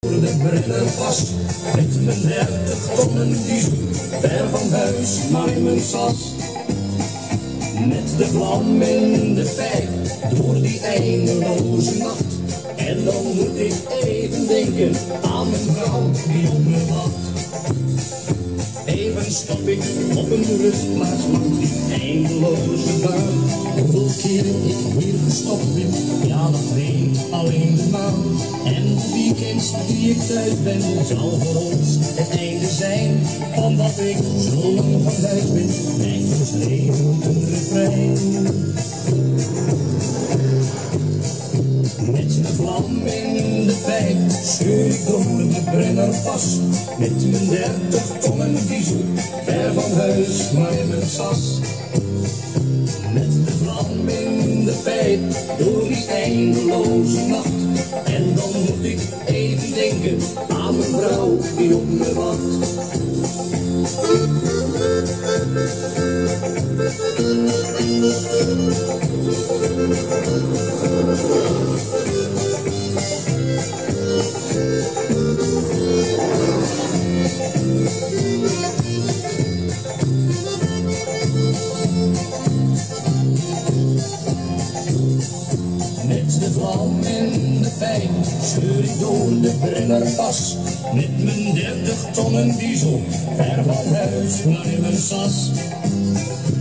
De brenner vast, met mijn 30 tonnen diesel, ver van huis, maar in mijn sas. Met de vlam in de pijp, door die eindeloze nacht. En dan moet ik even denken aan mijn vrouw die op me wacht. Even stap ik op een rustplaats langs die eindeloze baan. Hoeveel keer ik hier gestopt ben, ja dat weet alleen de maan. En de weekends die ik thuis ben, zal voor ons het einde zijn. Omdat ik zo lang van huis ben, mijn leven een refrein. Met de vlam in de pijp, scheur ik door de brenner pas. Met mijn 30 tonnen diesel, ver van huis, maar in mijn sas. Met de vlam in de pijp, door die eindeloze nacht. En dan moet ik even denken aan mijn vrouw die op me wacht. Met de vlam in de pijp, scheur ik door de brennerpas. Met mijn 30 tonnen diesel, ver van huis, maar in mijn sas.